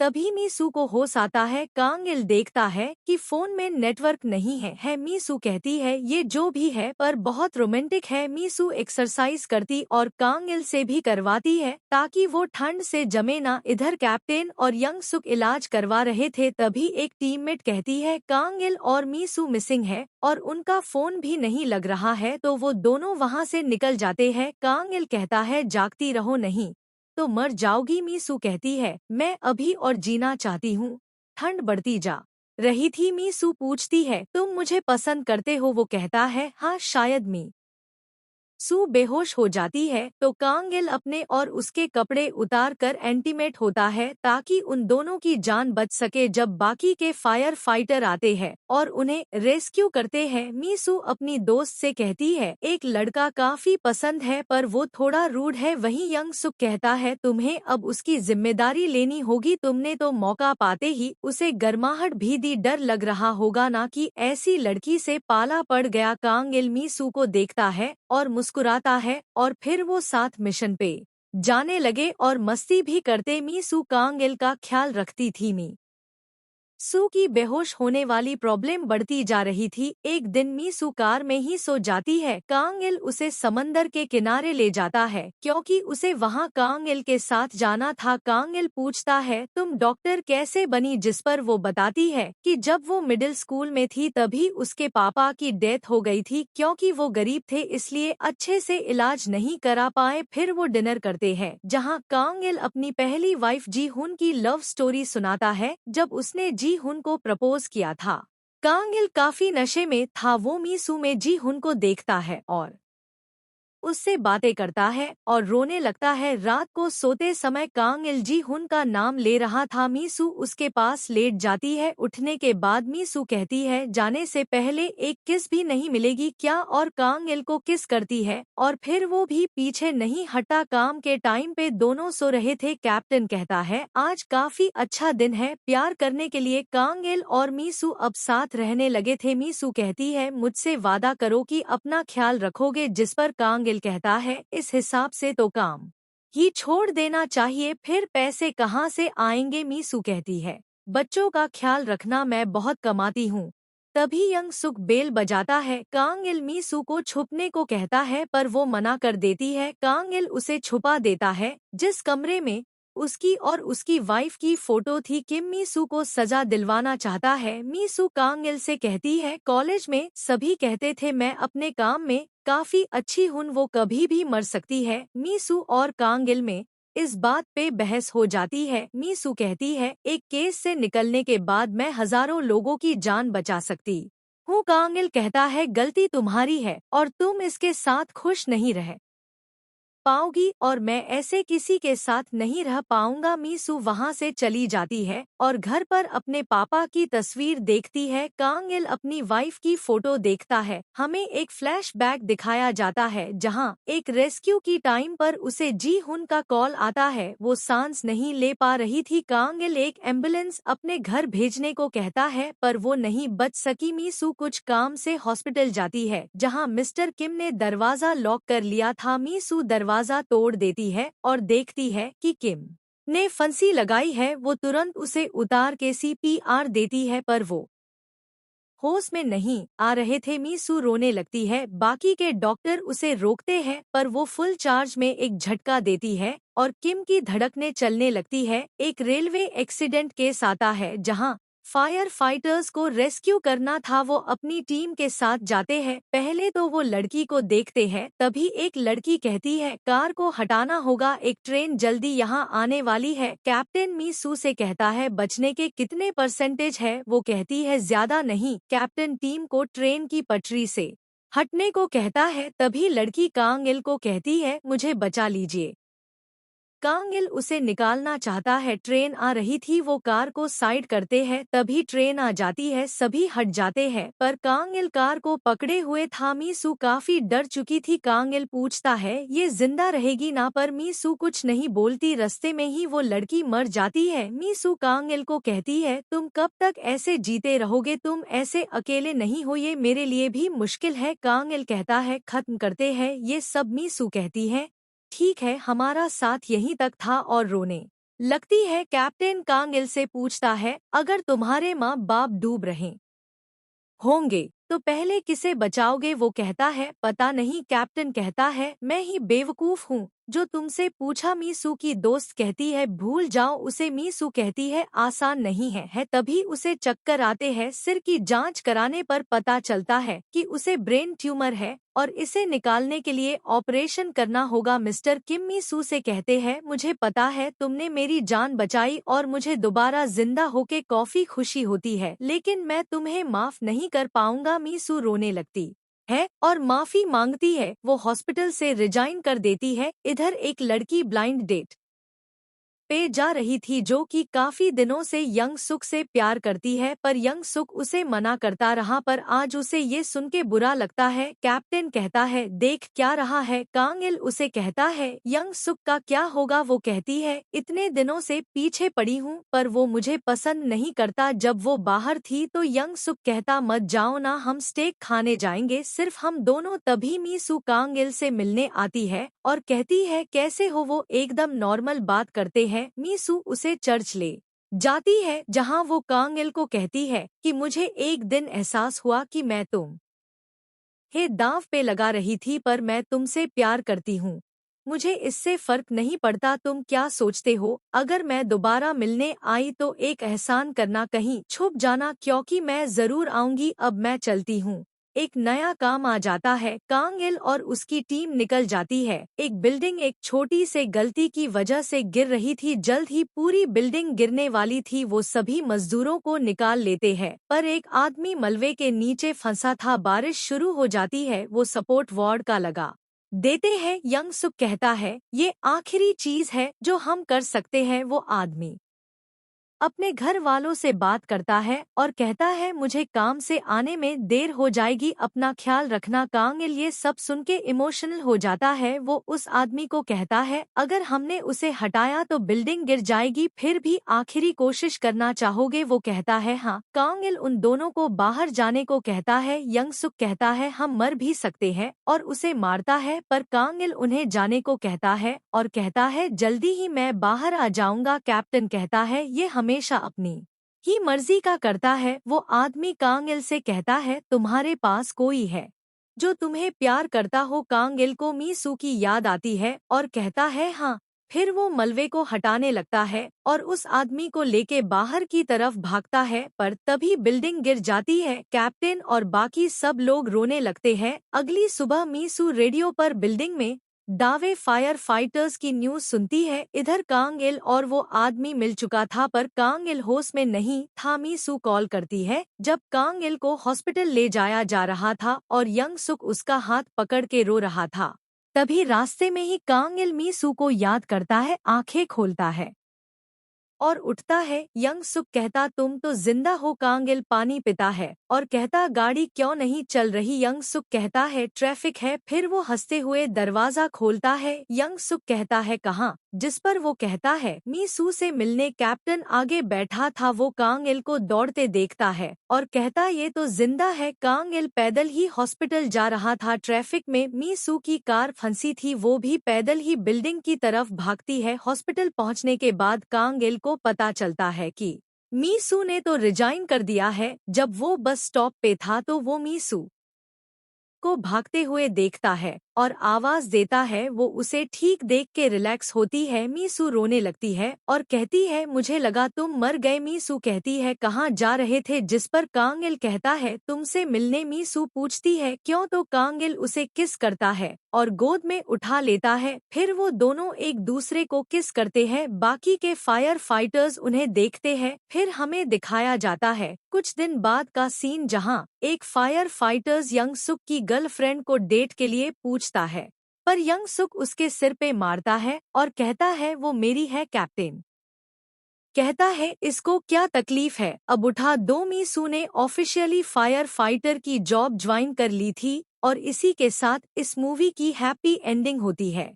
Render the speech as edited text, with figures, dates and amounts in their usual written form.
तभी मीसू को होश आता है। कांगिल देखता है कि फोन में नेटवर्क नहीं है। मीसू कहती है ये जो भी है पर बहुत रोमांटिक है। मीसू एक्सरसाइज करती और कांगिल से भी करवाती है ताकि वो ठंड से जमे ना। इधर कैप्टन और यंग सुक इलाज करवा रहे थे, तभी एक टीममेट कहती है कांगिल और मीसू मिसिंग है और उनका फोन भी नहीं लग रहा है, तो वो दोनों वहाँ से निकल जाते हैं। कांगिल कहता है जागती रहो, नहीं तो मर जाओगी। मीसू कहती है मैं अभी और जीना चाहती हूँ, ठंड बढ़ती जा रही थी। मीसू पूछती है तुम मुझे पसंद करते हो? वो कहता है हाँ शायद। सू बेहोश हो जाती है तो कांगिल अपने और उसके कपड़े उतार कर एंटीमेट होता है ताकि उन दोनों की जान बच सके। जब बाकी के फायर फाइटर आते हैं और उन्हें रेस्क्यू करते हैं, मीसू अपनी दोस्त से कहती है एक लड़का काफी पसंद है पर वो थोड़ा रूड है। वहीं यंग सुक कहता है तुम्हें अब उसकी जिम्मेदारी लेनी होगी, तुमने तो मौका पाते ही उसे गर्माहट भी दी। डर लग रहा होगा ना कि ऐसी लड़की से पाला पड़ गया। कांगिल मीसू को देखता है और मुस्कुराता है और फिर वो साथ मिशन पे जाने लगे और मस्ती भी करते। मीसू कांगिल का ख्याल रखती थी। सू की बेहोश होने वाली प्रॉब्लम बढ़ती जा रही थी। एक दिन मीसू कार में ही सो जाती है। कांगिल उसे समंदर के किनारे ले जाता है क्योंकि उसे वहां कांगिल के साथ जाना था। कांगिल पूछता है तुम डॉक्टर कैसे बनी, जिस पर वो बताती है कि जब वो मिडिल स्कूल में थी तभी उसके पापा की डेथ हो गई थी। क्योंकि वो गरीब थे इसलिए अच्छे से इलाज नहीं करा पाए। फिर वो डिनर करते हैं जहाँ कांगिल अपनी पहली वाइफ जी हुन की लव स्टोरी सुनाता है जब उसने जी हुन को प्रपोज किया था। कांगिल काफी नशे में था। वो मीसू में जी हुन को देखता है और उससे बातें करता है और रोने लगता है। रात को सोते समय कांगिल जी हुन का नाम ले रहा था। मीसू उसके पास लेट जाती है। उठने के बाद मीसू कहती है जाने से पहले एक किस भी नहीं मिलेगी क्या, और कांगिल को किस करती है और फिर वो भी पीछे नहीं हटा। काम के टाइम पे दोनों सो रहे थे। कैप्टन कहता है आज काफी अच्छा दिन है प्यार करने के लिए। कांगिल और मीसू अब साथ रहने लगे थे। मीसू कहती है मुझसे वादा करो कि अपना ख्याल रखोगे, जिस पर कांगिल कहता है इस हिसाब से तो काम ही छोड़ देना चाहिए, फिर पैसे कहाँ से आएंगे। मीसू कहती है बच्चों का ख्याल रखना मैं बहुत कमाती हूँ। तभी यंग सुक बेल बजाता है। कांगिल मीसू को छुपने को कहता है पर वो मना कर देती है। कांगिल उसे छुपा देता है जिस कमरे में उसकी और उसकी वाइफ की फोटो थी। किम मीसू को सजा दिलवाना चाहता है। मीसू कांगिल से कहती है कॉलेज में सभी कहते थे मैं अपने काम में काफी अच्छी हूँ, वो कभी भी मर सकती है। मीसू और कांगिल में इस बात पे बहस हो जाती है। मीसू कहती है एक केस से निकलने के बाद मैं हजारों लोगों की जान बचा सकती हूँ। कांगिल कहता है गलती तुम्हारी है और तुम इसके साथ खुश नहीं रह पाओगी और मैं ऐसे किसी के साथ नहीं रह पाऊंगा। मीसू वहां से चली जाती है और घर पर अपने पापा की तस्वीर देखती है। कांगिल अपनी वाइफ की फोटो देखता है। हमें एक फ्लैशबैक दिखाया जाता है जहां एक रेस्क्यू की टाइम पर उसे जी हुन का कॉल आता है। वो सांस नहीं ले पा रही थी। कांगिल एक एम्बुलेंस अपने घर भेजने को कहता है पर वो नहीं बच सकी। मीसू कुछ काम से हॉस्पिटल जाती है जहां मिस्टर किम ने दरवाजा लॉक कर लिया था। मीसू दरवाजा तोड़ देती है और देखती है कि किम ने फंसी लगाई है। वो तुरंत उसे उतार के CPR देती है पर वो होश में नहीं आ रहे थे। मीसू रोने लगती है। बाकी के डॉक्टर उसे रोकते हैं पर वो फुल चार्ज में एक झटका देती है और किम की धड़कनें चलने लगती है। एक रेलवे एक्सीडेंट केस आता है जहां फायर फाइटर्स को रेस्क्यू करना था। वो अपनी टीम के साथ जाते हैं। पहले तो वो लड़की को देखते हैं, तभी एक लड़की कहती है कार को हटाना होगा, एक ट्रेन जल्दी यहाँ आने वाली है। कैप्टन मीसू से कहता है बचने के कितने % है? वो कहती है ज्यादा नहीं। कैप्टन टीम को ट्रेन की पटरी से हटने को कहता है। तभी लड़की कांगिल को कहती है मुझे बचा लीजिए। कांगिल उसे निकालना चाहता है। ट्रेन आ रही थी। वो कार को साइड करते हैं, तभी ट्रेन आ जाती है। सभी हट जाते हैं पर कांगिल कार को पकड़े हुए था। मीसू काफी डर चुकी थी। कांगिल पूछता है ये जिंदा रहेगी ना, पर मीसू कुछ नहीं बोलती। रास्ते में ही वो लड़की मर जाती है। मीसू कांगिल को कहती है तुम कब तक ऐसे जीते रहोगे, तुम ऐसे अकेले नहीं हो, ये मेरे लिए भी मुश्किल है। कांगिल कहता है खत्म करते हैं ये सब। मीसू कहती है ठीक है, हमारा साथ यहीं तक था और रोने लगती है कैप्टन कांग इल से पूछता है, अगर तुम्हारे माँ बाप डूब रहे होंगे तो पहले किसे बचाओगे? वो कहता है, पता नहीं। कैप्टन कहता है, मैं ही बेवकूफ हूँ जो तुमसे पूछा। मीसू की दोस्त कहती है, भूल जाओ उसे। मीसू कहती है, आसान नहीं है। तभी उसे चक्कर आते हैं। सिर की जांच कराने पर पता चलता है कि उसे ब्रेन ट्यूमर है और इसे निकालने के लिए ऑपरेशन करना होगा। मिस्टर किम मीसू से कहते हैं, मुझे पता है तुमने मेरी जान बचाई और मुझे दोबारा जिंदा होके कॉफी खुशी होती है, लेकिन मैं तुम्हें माफ नहीं कर पाऊंगा। मीसू रोने लगती है और माफी मांगती है। वो हॉस्पिटल से रिजाइन कर देती है। इधर एक लड़की ब्लाइंड डेट पे जा रही थी जो कि काफी दिनों से यंग सुक से प्यार करती है, पर यंग सुक उसे मना करता रहा। पर आज उसे ये सुन के बुरा लगता है। कैप्टन कहता है, देख क्या रहा है? कांग इल उसे कहता है, यंग सुक का क्या होगा? वो कहती है, इतने दिनों से पीछे पड़ी हूँ पर वो मुझे पसंद नहीं करता। जब वो बाहर थी तो यंग सुक कहता, मत जाओ ना, हम स्टेक खाने जाएंगे, सिर्फ हम दोनों। तभी मीसू कांग इल से मिलने आती है और कहती है, कैसे हो? वो एकदम नॉर्मल बात करते हैं। मीसू उसे चर्च ले जाती है जहां वो कांग इल को कहती है कि मुझे एक दिन एहसास हुआ कि मैं तुम हे दांव पे लगा रही थी, पर मैं तुमसे प्यार करती हूँ। मुझे इससे फर्क नहीं पड़ता तुम क्या सोचते हो। अगर मैं दोबारा मिलने आई तो एक एहसान करना, कहीं छुप जाना, क्योंकि मैं जरूर आऊंगी। अब मैं चलती हूँ। एक नया काम आ जाता है। कांग इल और उसकी टीम निकल जाती है। एक बिल्डिंग एक छोटी से गलती की वजह से गिर रही थी। जल्द ही पूरी बिल्डिंग गिरने वाली थी। वो सभी मजदूरों को निकाल लेते हैं, पर एक आदमी मलबे के नीचे फंसा था। बारिश शुरू हो जाती है। वो सपोर्ट वार्ड का लगा देते हैं। यंग सुक कहता है, ये आखिरी चीज है जो हम कर सकते हैं। वो आदमी अपने घर वालों से बात करता है और कहता है, मुझे काम से आने में देर हो जाएगी, अपना ख्याल रखना। कांग इल ये सब सुन के इमोशनल हो जाता है। वो उस आदमी को कहता है, अगर हमने उसे हटाया तो बिल्डिंग गिर जाएगी, फिर भी आखिरी कोशिश करना चाहोगे? वो कहता है, हाँ। कांग इल उन दोनों को बाहर जाने को कहता है। यंग सुक कहता है, हम मर भी सकते हैं, और उसे मारता है। पर कांग इल उन्हें जाने को कहता है और कहता है, जल्दी ही मैं बाहर आ जाऊंगा। कैप्टन कहता है, ये हमेशा अपनी ही मर्जी का करता है। वो आदमी कांग इल से कहता है, तुम्हारे पास कोई है जो तुम्हें प्यार करता हो? कांग इल को मीसू की याद आती है और कहता है, हाँ। फिर वो मलबे को हटाने लगता है और उस आदमी को लेके बाहर की तरफ भागता है, पर तभी बिल्डिंग गिर जाती है। कैप्टन और बाकी सब लोग रोने लगते हैं। अगली सुबह मीसू रेडियो पर बिल्डिंग में दावे फायर फाइटर्स की न्यूज सुनती है। इधर कांग इल और वो आदमी मिल चुका था, पर कांग इल होश में नहीं था। मीसू कॉल करती है जब कांग इल को हॉस्पिटल ले जाया जा रहा था और यंग सुक उसका हाथ पकड़ के रो रहा था। तभी रास्ते में ही कांग इल मीसू को याद करता है, आंखें खोलता है और उठता है। यंग सुक कहता, तुम तो जिंदा हो? कांग इल पानी पीता है और कहता, गाड़ी क्यों नहीं चल रही? यंग सुक कहता है, ट्रैफिक है। फिर वो हंसते हुए दरवाजा खोलता है। यंग सुक कहता है, कहाँ? जिस पर वो कहता है, मीसू से मिलने। कैप्टन आगे बैठा था। वो कांग इल को दौड़ते देखता है और कहता, ये तो जिंदा है। कांग इल पैदल ही हॉस्पिटल जा रहा था। ट्रैफिक में मीसू की कार फंसी थी। वो भी पैदल ही बिल्डिंग की तरफ भागती है। हॉस्पिटल पहुंचने के बाद कांग इल को पता चलता है कि मीसू ने तो रिजाइन कर दिया है। जब वो बस स्टॉप पे था तो वो मीसू को भागते हुए देखता है और आवाज देता है। वो उसे ठीक देख के रिलैक्स होती है। मीसू रोने लगती है और कहती है, मुझे लगा तुम मर गए। मीसू कहती है, कहाँ जा रहे थे? जिस पर कांग इल कहता है, तुमसे मिलने। मीसू पूछती है, क्यों? तो कांग इल उसे किस करता है और गोद में उठा लेता है। फिर वो दोनों एक दूसरे को किस करते हैं। बाकी के फायर फाइटर्स उन्हें देखते हैं। फिर हमें दिखाया जाता है कुछ दिन बाद का सीन, जहां एक फायर फाइटर्स यंग सुक की गर्लफ्रेंड को डेट के लिए पूछता है, पर यंग सुक उसके सिर पे मारता है और कहता है, वो मेरी है। कैप्टन कहता है, इसको क्या तकलीफ है, अब उठा दो। मीसू ने ऑफिशियली फायर फाइटर की जॉब ज्वाइन कर ली थी और इसी के साथ इस मूवी की हैप्पी एंडिंग होती है।